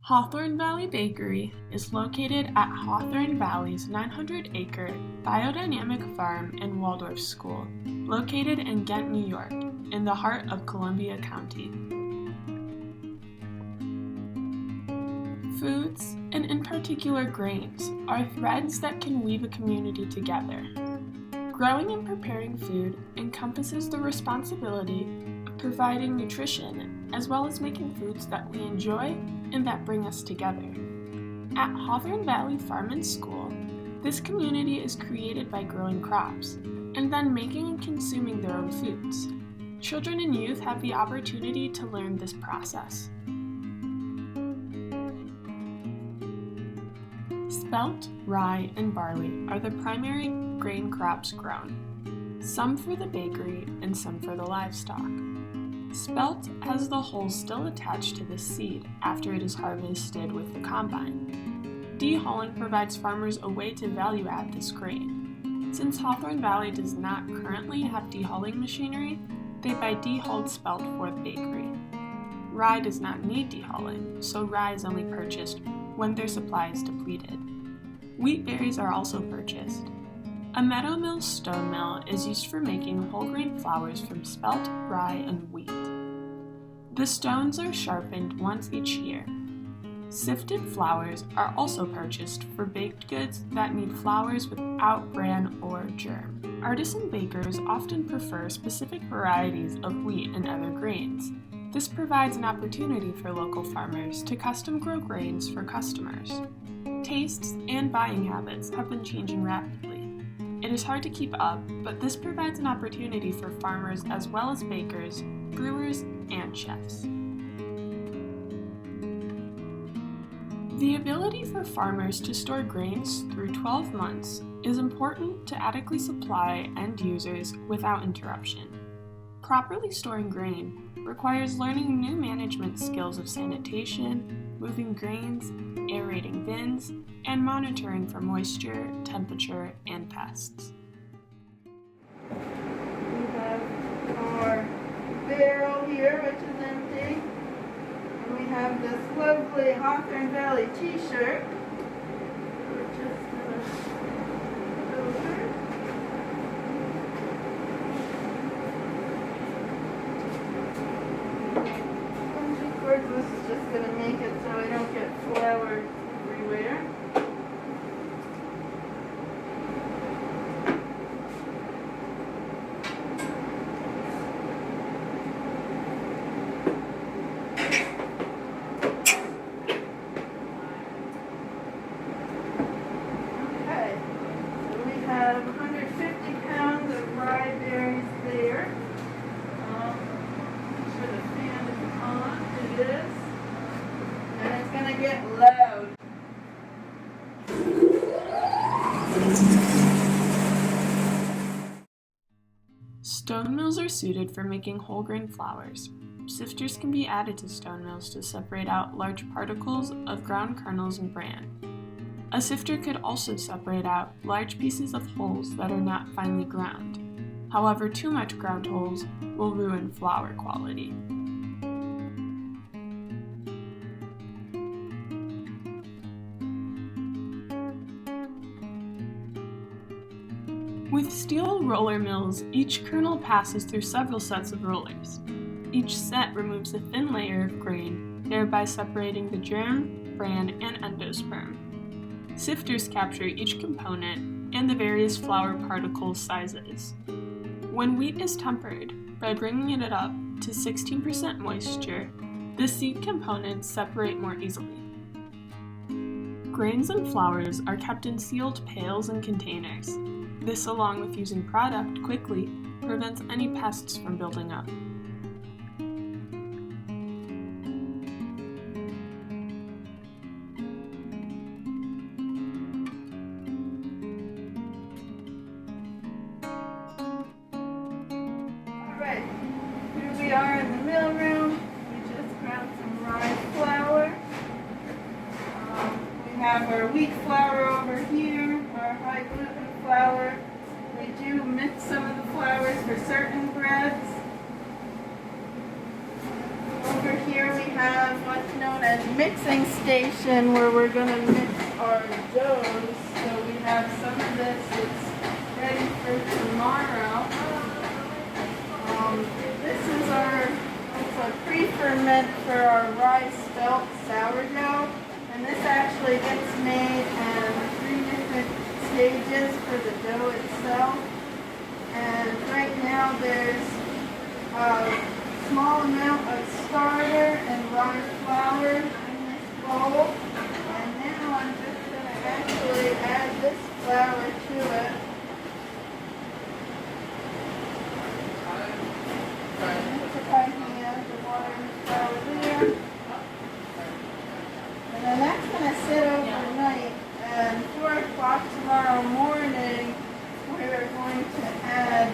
Hawthorne Valley Bakery is located at Hawthorne Valley's 900-acre biodynamic farm and Waldorf School, located in Ghent, New York, in the heart of Columbia County. Foods, and in particular grains, are threads that can weave a community together. Growing and preparing food encompasses the responsibility of providing nutrition as well as making foods that we enjoy and that bring us together. At Hawthorne Valley Farm and School, this community is created by growing crops and then making and consuming their own foods. Children and youth have the opportunity to learn this process. Spelt, rye, and barley are the primary grain crops grown, some for the bakery and some for the livestock. Spelt has the hulls still attached to the seed after it is harvested with the combine. De-hulling provides farmers a way to value add this grain. Since Hawthorne Valley does not currently have de-hulling machinery, they buy de-hulled spelt for the bakery. Rye does not need de-hulling, so rye is only purchased when their supply is depleted. Wheat berries are also purchased. A meadow mill stone mill is used for making whole grain flours from spelt, rye, and wheat. The stones are sharpened once each year. Sifted flours are also purchased for baked goods that need flours without bran or germ. Artisan bakers often prefer specific varieties of wheat and other grains. This provides an opportunity for local farmers to custom grow grains for customers. Tastes and buying habits have been changing rapidly. It is hard to keep up, but this provides an opportunity for farmers as well as bakers, brewers, and chefs. The ability for farmers to store grains through 12 months is important to adequately supply end users without interruption. Properly storing grain requires learning new management skills of sanitation, moving grains, aerating bins, and monitoring for moisture, temperature, and pests. We have our barrel here, which is empty. And we have this lovely Hawthorne Valley t-shirt, which is over. This is just going to make it so I don't get flour everywhere. Okay, so we have 150 pounds of rye berries there. Make sure the fan is on. It is. And it's going to get loud. Stone mills are suited for making whole grain flours. Sifters can be added to stone mills to separate out large particles of ground kernels and bran. A sifter could also separate out large pieces of hulls that are not finely ground. However, too much ground hulls will ruin flour quality. With steel roller mills, each kernel passes through several sets of rollers. Each set removes a thin layer of grain, thereby separating the germ, bran, and endosperm. Sifters capture each component and the various flour particle sizes. When wheat is tempered, by bringing it up to 16% moisture, the seed components separate more easily. Grains and flours are kept in sealed pails and containers. This, along with using product quickly, prevents any pests from building up. Alright, here we are in the mill room. We just grabbed some rye flour. We have our wheat flour over here, our high gluten flour. We do mix some of the flours for certain breads. Over here we have have what's known as mixing station where we're going to mix our doughs. So we have some of this that's ready for tomorrow. This is it's a pre-ferment for our rye spelt sourdough. And this actually gets made in 3 different stages for the dough itself. And right now there's a small amount of starter and rye flour in this bowl. And now I'm just going to actually add this flour to it. The water and the flour there. And then that's going to sit overnight. And 4 o'clock tomorrow morning, we're going to add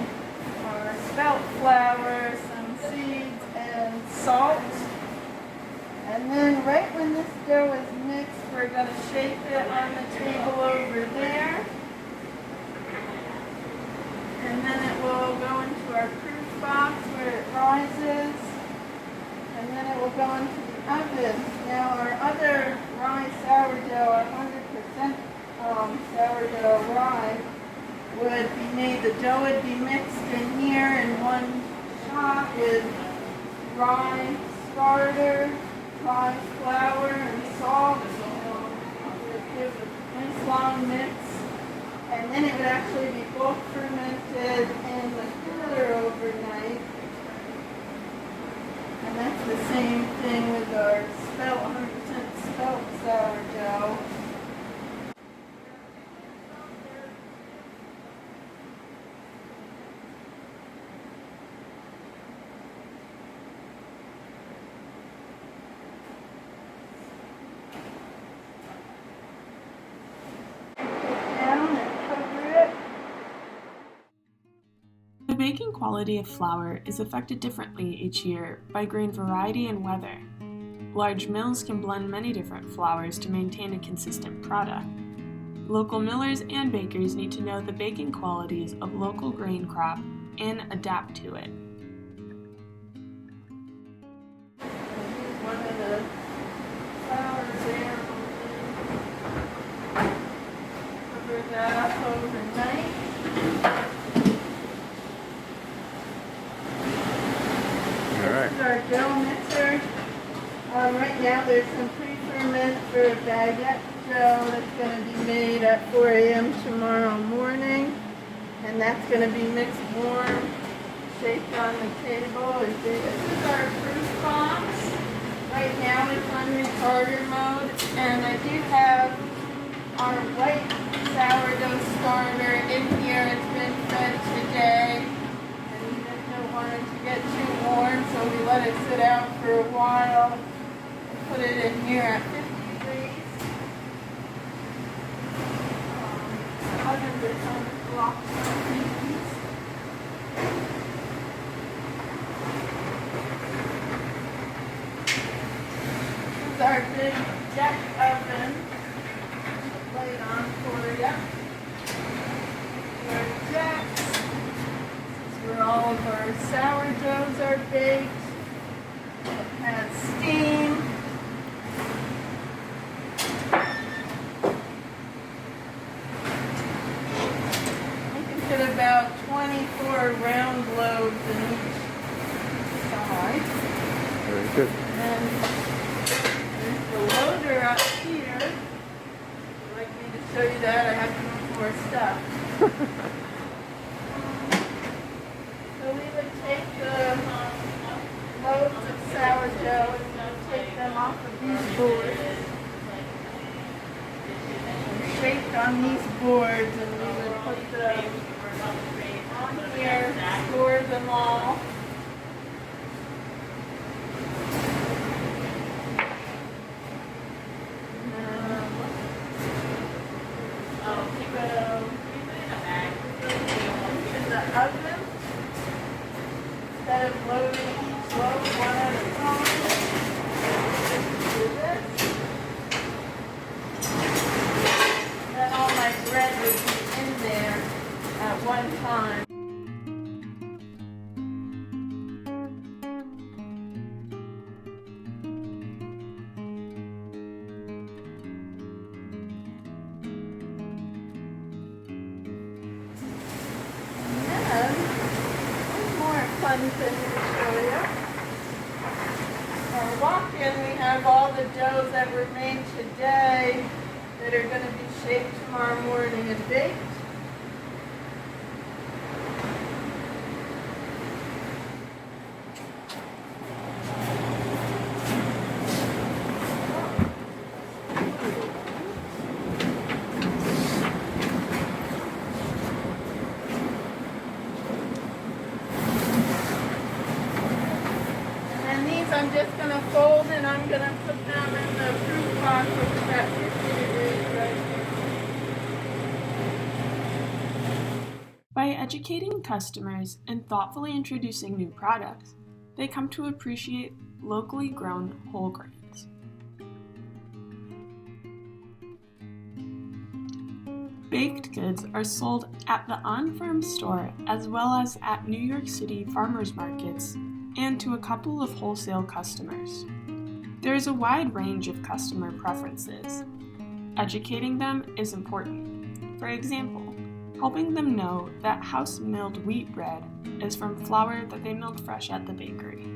our spelt flour, some seeds, and salt. And then right when this dough is mixed, we're going to shape it on the table over there. And then it will go into our proof box where it rises. And then it will go into the oven. Now our other rye sourdough, our 100% sourdough rye, would be made, the dough would be mixed in here in one shot with rye starter, rye flour, and salt. It would give a nice long mix. And then it would actually be bulk fermented in the cooler overnight. And that's the same thing with our 100% spelt sourdough. The baking quality of flour is affected differently each year by grain variety and weather. Large mills can blend many different flours to maintain a consistent product. Local millers and bakers need to know the baking qualities of local grain crop and adapt to it. Here's one of the flours there. Cover that up overnight. This is our dough mixer. Right now there's some pre-ferment for a baguette dough that's going to be made at 4 a.m. tomorrow morning. And that's going to be mixed warm, shaped on the table. This is our proof box. Right now it's on retarder mode. And I do have our white sourdough starter in here. It's been fed today. Wanted to get too warm, so we let it sit out for a while. Put it in here at 50 degrees. 100% block. This is our big deck oven. Light on for you. Our decks. Where all of our sourdoughs are baked. It has steam. We can fit about 24 round loaves in each side. Very good. And there's the loader up here. If you'd like me to show you that, I have to move more stuff. So we would take the loaves of sourdough and take them off of these boards and shaped on these boards, and we would put them on here, store them all. In the oven. Instead of loading each loaf one at a time, do this. Then all my bread would be in there at one time. ones I need to show you. Our walk-in, we have all the doughs that were made today that are going to be shaped tomorrow morning and baked. I'm just going to fold and I'm going to put them in the fruit box, which is at 50 degrees right here. By educating customers and thoughtfully introducing new products, they come to appreciate locally grown whole grains. Baked goods are sold at the on-farm store as well as at New York City farmers markets and to a couple of wholesale customers. There is a wide range of customer preferences. Educating them is important. For example, helping them know that house-milled wheat bread is from flour that they milled fresh at the bakery.